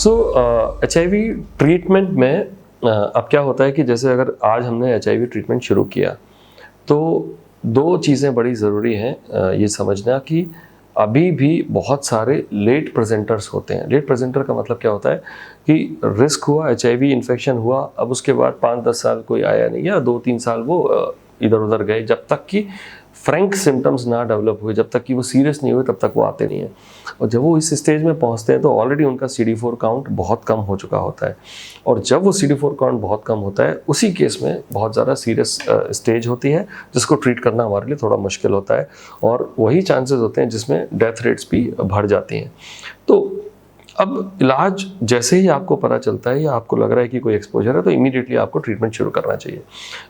सो HIV treatment में अब क्या होता है कि जैसे अगर आज हमने HIV ट्रीटमेंट शुरू किया तो दो चीज़ें बड़ी ज़रूरी हैं ये समझना कि अभी भी बहुत सारे लेट प्रेजेंटर्स होते हैं। लेट प्रेजेंटर का मतलब क्या होता है कि रिस्क हुआ, HIV इन्फेक्शन हुआ, अब उसके बाद 5-10 साल कोई आया नहीं या 2-3 साल वो इधर उधर गए, जब तक कि फ्रैंक सिम्टम्स ना डेवलप हुए, जब तक कि वो सीरियस नहीं हुए तब तक वो आते नहीं हैं। और जब वो इस स्टेज में पहुंचते हैं तो ऑलरेडी उनका CD4 काउंट बहुत कम हो चुका होता है, और जब वो CD4 काउंट बहुत कम होता है उसी केस में बहुत ज़्यादा सीरियस स्टेज होती है जिसको ट्रीट करना हमारे लिए थोड़ा मुश्किल होता है, और वही चांसेस होते हैं जिसमें डेथ रेट्स भी बढ़ जाती हैं। तो अब इलाज जैसे ही आपको पता चलता है या आपको लग रहा है कि कोई एक्सपोजर है तो इमीडिएटली आपको ट्रीटमेंट शुरू करना चाहिए।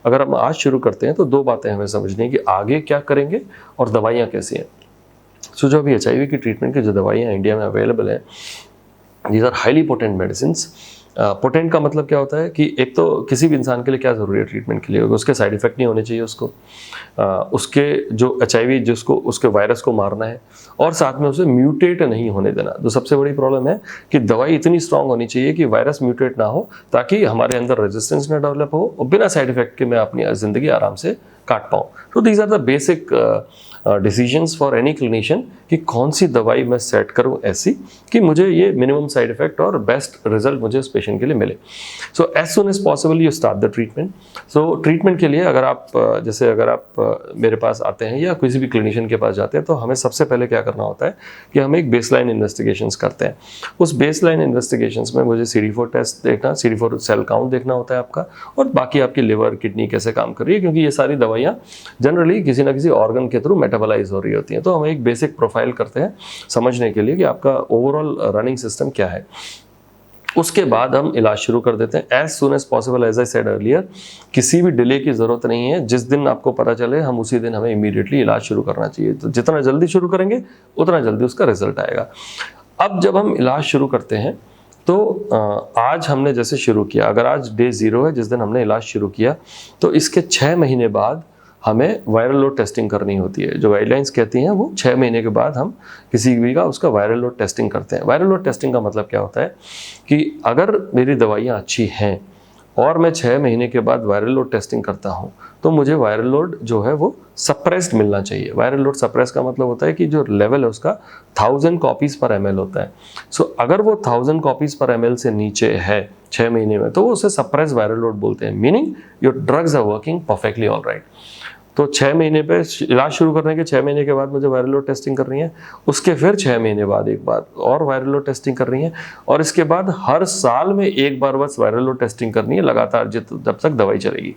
अगर हम आज शुरू करते हैं तो दो बातें हमें समझनी है कि आगे क्या करेंगे और दवाइयाँ कैसी हैं। सो जो अभी HIV की ट्रीटमेंट की जो दवाइयाँ इंडिया में अवेलेबल हैं, these are highly potent medicines. Potent का मतलब क्या होता है कि एक तो किसी भी इंसान के लिए क्या ज़रूरी है ट्रीटमेंट के लिए, उसके साइड इफ़ेक्ट नहीं होने चाहिए उसको, उसके जो HIV जिसको उसके वायरस को मारना है, और साथ में उसे म्यूटेट नहीं होने देना। जो सबसे बड़ी प्रॉब्लम है कि दवाई इतनी स्ट्रांग होनी चाहिए कि वायरस म्यूटेट ना हो, ताकि हमारे अंदर रेजिस्टेंस ना डेवलप हो और बिना साइड इफ़ेक्ट के मैं अपनी ज़िंदगी आराम से काट पाऊँ। तो these are the basic decisions for any clinician कि कौन सी दवाई मैं सेट करूं ऐसी कि मुझे ये मिनिमम साइड इफेक्ट और बेस्ट रिजल्ट मुझे उस पेशेंट के लिए मिले। So as soon as possible you start the treatment. So treatment के लिए अगर आप जैसे अगर आप मेरे पास आते हैं या किसी भी क्लिनिशियन के पास जाते हैं तो हमें सबसे पहले क्या करना होता है कि हम एक बेसलाइन इन्वेस्टिगेशंस करते हैं। उस बेसलाइन इन्वेस्टिगेशंस में मुझे CD4 टेस्ट देखना, CD4 सेल काउंट देखना होता है आपका, और बाकी आपकी लिवर किडनी कैसे काम कर रही है, क्योंकि ये सारी दवाइयाँ जनरली किसी ना किसी ऑर्गन के थ्रू मेटाबोलाइज हो रही होती हैं। तो हम एक बेसिक प्रोफाइल करते हैं समझने के लिए कि आपका ओवरऑल रनिंग सिस्टम क्या है। उसके बाद हम इलाज शुरू कर देते हैं as soon as possible. As I said earlier, किसी भी डिले की ज़रूरत नहीं है। जिस दिन आपको पता चले हम उसी दिन हमें इमीडिएटली इलाज शुरू करना चाहिए। तो जितना जल्दी शुरू करेंगे उतना जल्दी उसका रिजल्ट आएगा। अब जब हम इलाज शुरू करते हैं तो आज हमने जैसे शुरू किया, अगर आज डे 0 है जिस दिन हमने इलाज शुरू किया, तो इसके 6 महीने बाद हमें वायरल लोड टेस्टिंग करनी होती है। जो गाइडलाइंस कहती हैं वो 6 महीने के बाद हम किसी भी का उसका वायरल लोड टेस्टिंग करते हैं। वायरल लोड टेस्टिंग का मतलब क्या होता है कि अगर मेरी दवाइयाँ अच्छी हैं और मैं 6 महीने के बाद वायरल लोड टेस्टिंग करता हूँ तो मुझे वायरल लोड जो है वो सप्रेस्ड मिलना चाहिए। वायरल लोड सप्रेस का मतलब होता है कि जो लेवल है उसका 1000 कॉपीज़ पर ml होता है। सो अगर वो 1000 कॉपीज़ पर ml से नीचे है 6 महीने में तो वो उसे सप्रेस वायरल लोड बोलते हैं, meaning your drugs are working perfectly all right. तो 6 महीने पे इलाज शुरू करने के 6 महीने के बाद मुझे वायरल लोड टेस्टिंग कर रही है, उसके फिर 6 महीने बाद एक बार और वायरल लोड टेस्टिंग कर रही है, और इसके बाद हर साल में एक बार बस वायरल लोड टेस्टिंग करनी है लगातार जब तक दवाई चलेगी।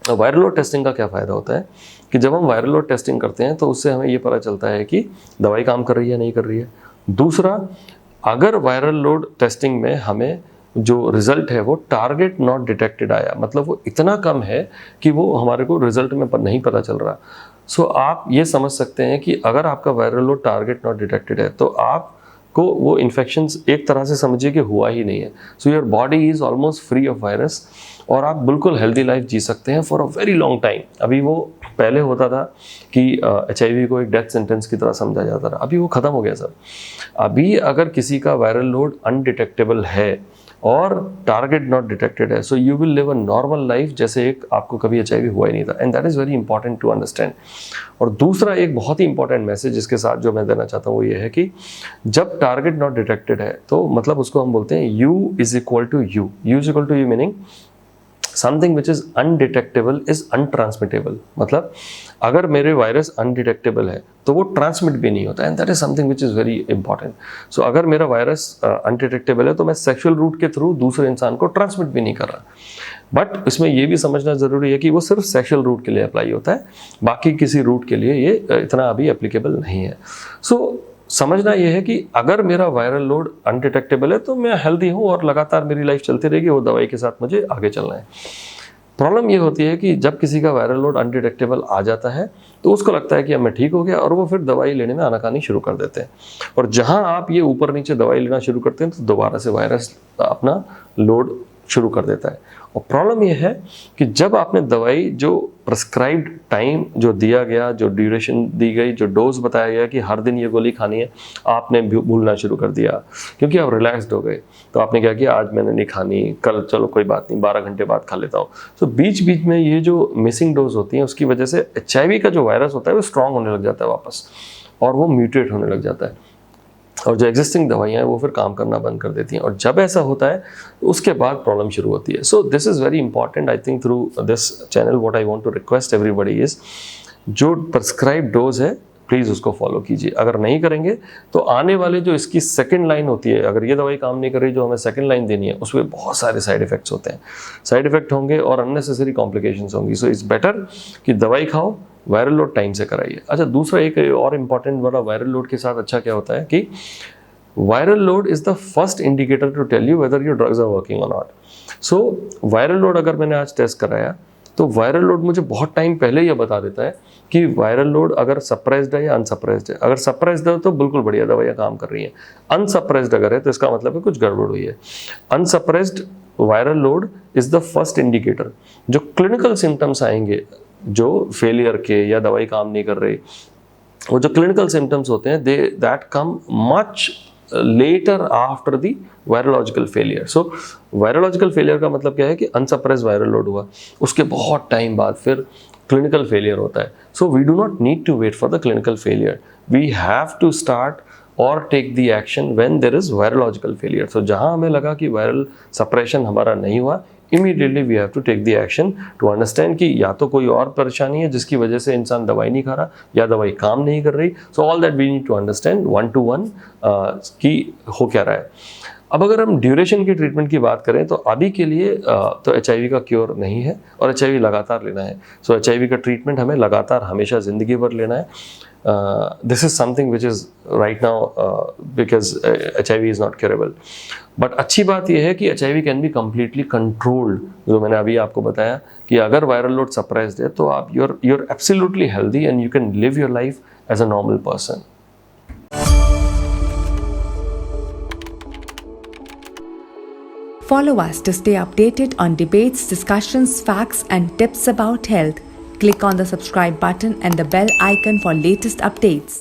वायरल लोड टेस्टिंग का क्या फ़ायदा होता है कि जब हम वायरल लोड टेस्टिंग करते हैं तो उससे हमें ये पता चलता है कि दवाई काम कर रही है नहीं कर रही है। दूसरा, अगर वायरल लोड टेस्टिंग में हमें जो रिज़ल्ट है वो टारगेट नॉट डिटेक्टेड आया, मतलब वो इतना कम है कि वो हमारे को रिज़ल्ट में नहीं पता चल रहा, सो आप ये समझ सकते हैं कि अगर आपका viral load target not detected है तो आपको वो इन्फेक्शंस एक तरह से समझिए कि हुआ ही नहीं है। So your body is almost free of virus और आप बिल्कुल हेल्दी लाइफ जी सकते हैं for a very long time. अभी वो पहले होता था कि HIV को एक डेथ सेंटेंस की तरह समझा जाता था, अभी वो ख़त्म हो गया सर। अभी अगर किसी का वायरल लोड अनडिटेक्टेबल है और टारगेट नॉट डिटेक्टेड है, so you will live a normal life जैसे एक आपको कभी HIV हुआ ही नहीं था, and that is very important to understand. और दूसरा एक बहुत ही इंपॉर्टेंट मैसेज जिसके साथ जो मैं देना चाहता हूँ वो ये है कि जब टारगेट नॉट डिटेक्टेड है तो मतलब उसको हम बोलते हैं U is equal to U. U is equal to U meaning something which is undetectable is untransmittable. मतलब अगर मेरे वायरस अनडिटेक्टेबल है तो वो ट्रांसमिट भी नहीं होता, and that is something which is very important. So अगर मेरा वायरस अनडिटेक्टेबल है तो मैं सेक्सुअल रूट के थ्रू दूसरे इंसान को ट्रांसमिट भी नहीं कर रहा। बट इसमें ये भी समझना ज़रूरी है कि वो सिर्फ सेक्सुअल रूट के लिए अप्लाई होता है, बाकी किसी रूट के लिए ये इतना अभी एप्लीकेबल नहीं है। सो समझना यह है कि अगर मेरा वायरल लोड अनडिटेक्टेबल है तो मैं हेल्दी हूँ और लगातार मेरी लाइफ चलती रहेगी, वो दवाई के साथ मुझे आगे चलना है। प्रॉब्लम ये होती है कि जब किसी का वायरल लोड अनडिटेक्टेबल आ जाता है तो उसको लगता है कि अब मैं ठीक हो गया और वो फिर दवाई लेने में आनाकानी शुरू कर देते हैं, और जहाँ आप ये ऊपर नीचे दवाई लेना शुरू करते हैं तो दोबारा से वायरस अपना लोड शुरू कर देता है। और प्रॉब्लम यह है कि जब आपने दवाई जो प्रिस्क्राइब्ड टाइम जो दिया गया, जो ड्यूरेशन दी गई, जो डोज बताया गया कि हर दिन ये गोली खानी है, आपने भूलना शुरू कर दिया क्योंकि आप रिलैक्सड हो गए। तो आपने क्या किया, आज मैंने नहीं खानी, कल चलो कोई बात नहीं 12 घंटे बाद खा लेता हूँ। तो बीच बीच में ये जो मिसिंग डोज होती हैं उसकी वजह से HIV का जो वायरस होता है वो स्ट्रांग होने लग जाता है वापस, और वो म्यूटेट होने लग जाता है, और जो एग्जिस्टिंग दवाइयाँ हैं वो फिर काम करना बंद कर देती हैं। और जब ऐसा होता है तो उसके बाद प्रॉब्लम शुरू होती है। So this is very important. I think through this channel what I want to request everybody is, जो प्रिस्क्राइब डोज है प्लीज़ उसको फॉलो कीजिए। अगर नहीं करेंगे तो आने वाले जो इसकी सेकंड लाइन होती है, अगर ये दवाई काम नहीं कर रही जो हमें सेकंड लाइन देनी है, उसमें बहुत सारे साइड इफ़ेक्ट्स होते हैं, साइड इफ़ेक्ट होंगे और अननेसेसरी कॉम्प्लिकेशंस होंगी। सो इट्स बेटर कि दवाई खाओ, वायरल लोड टाइम से कराइए। अच्छा, दूसरा एक और इम्पॉर्टेंट वाला वायरल लोड के साथ अच्छा क्या होता है कि viral load is the first indicator to tell you whether your drugs are working or not. So viral load अगर मैंने आज टेस्ट कराया तो वायरल लोड मुझे बहुत टाइम पहले ये बता देता है कि वायरल लोड अगर सप्रेस्ड है या अनसप्रेस्ड है। अगर सप्रेस्ड है तो बिल्कुल बढ़िया दवाइयाँ काम कर रही हैं, अनसप्रेस्ड अगर है तो इसका मतलब है कुछ गड़बड़ हुई है। Unsuppressed viral load is the first indicator. जो क्लिनिकल सिम्टम्स आएंगे जो फेलियर के या दवाई काम नहीं कर रही, वो जो क्लिनिकल सिम्टम्स होते हैं that come much later after the virological failure. So virological failure का मतलब क्या है कि अनसप्रेस्ड वायरल लोड हुआ, उसके बहुत टाइम बाद फिर क्लिनिकल फेलियर होता है। So we do not need to wait for the clinical failure, we have to start और take the action when there is virological failure. So जहाँ हमें लगा कि वायरल सप्रेशन हमारा नहीं हुआ, immediately we have to take the action to understand कि या तो कोई और परेशानी है जिसकी वजह से इंसान दवाई नहीं खा रहा या दवाई काम नहीं कर रही। So all that we need to understand 1 to 1 कि हो क्या रहा है। अब अगर हम ड्यूरेशन की ट्रीटमेंट की बात करें तो अभी के लिए तो HIV का क्योर नहीं है और HIV लगातार लेना है। सो HIV का ट्रीटमेंट हमें लगातार हमेशा ज़िंदगी भर लेना है। This is something which is right now because HIV is not curable. But अच्छी बात यह है कि HIV can be completely controlled, जो मैंने अभी आपको बताया कि अगर वायरल लोड सप्रेस्ड है तो आप you're absolutely healthy and you can live your life as a normal person. Follow us to stay updated on debates, discussions, facts, and tips about health. Click on the subscribe button and the bell icon for latest updates.